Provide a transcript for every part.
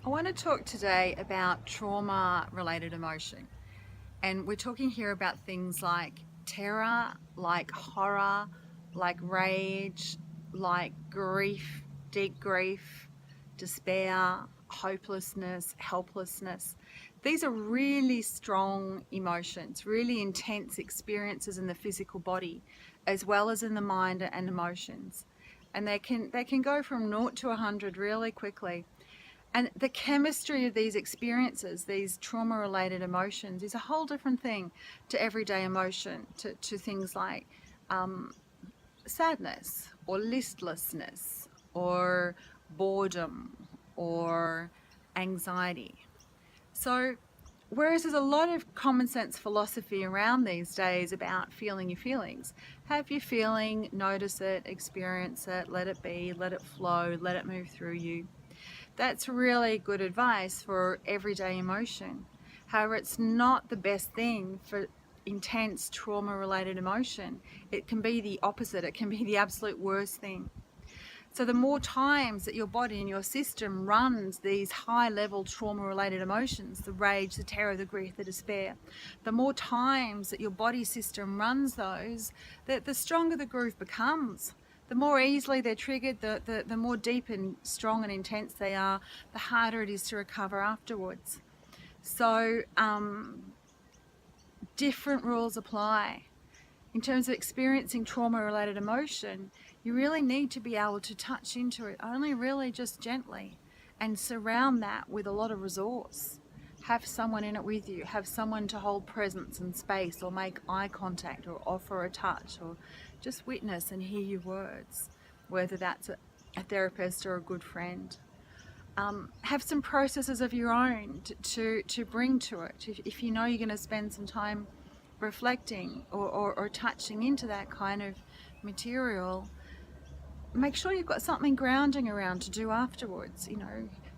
I want to talk today about trauma-related emotion. And we're talking here about things like terror, like horror, like rage, like grief, deep grief, despair, hopelessness, helplessness. These are really strong emotions, really intense experiences in the physical body, as well as in the mind and emotions. And they can go from 0 to 100 really quickly. And the chemistry of these experiences, these trauma-related emotions, is a whole different thing to everyday emotion, to things like sadness or listlessness or boredom or anxiety. So whereas there's a lot of common sense philosophy around these days about feeling your feelings, have your feeling, notice it, experience it, let it be, let it flow, let it move through you. That's really good advice for everyday emotion. However, it's not the best thing for intense trauma-related emotion. It can be the opposite. It can be the absolute worst thing. So the more times that your body and your system runs these high-level trauma-related emotions, the rage, the terror, the grief, the despair, the more times that your body system runs those, the stronger the groove becomes. The more easily they're triggered, the more deep and strong and intense they are, the harder it is to recover afterwards. So different rules apply. In terms of experiencing trauma-related emotion, you really need to be able to touch into it, only really just gently, and surround that with a lot of resource. Have someone in it with you, have someone to hold presence and space, or make eye contact, or offer a touch, or just witness and hear your words, whether that's a therapist or a good friend. Have some processes of your own to bring to it. If you know you're going to spend some time reflecting or touching into that kind of material, make sure you've got something grounding around to do afterwards.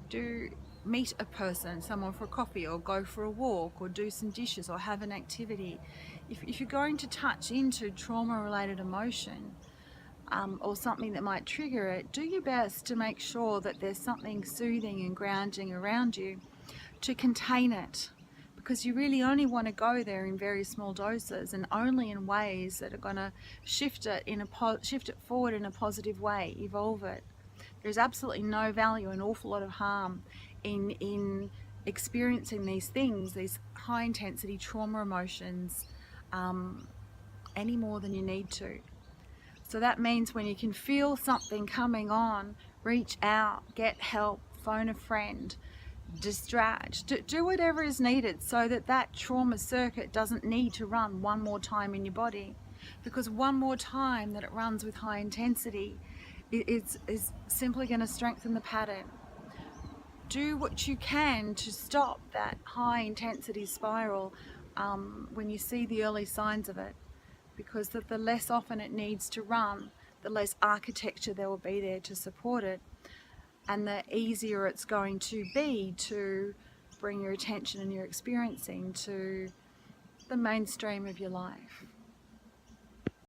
Do meet a person, someone for a coffee, or go for a walk, or do some dishes, or have an activity. If you're going to touch into trauma-related emotion, or something that might trigger it, do your best to make sure that there's something soothing and grounding around you to contain it, because you really only want to go there in very small doses, and only in ways that are going to shift it forward in a positive way, evolve it. There's absolutely no value, an awful lot of harm in experiencing these things, these high intensity trauma emotions, any more than you need to. So that means when you can feel something coming on, reach out, get help, phone a friend, distract, do whatever is needed so that that trauma circuit doesn't need to run one more time in your body. Because one more time that it runs with high intensity is simply going to strengthen the pattern. Do what you can to stop that high intensity spiral when you see the early signs of it, because the less often it needs to run, the less architecture there will be there to support it, and the easier it's going to be to bring your attention and your experiencing to the mainstream of your life.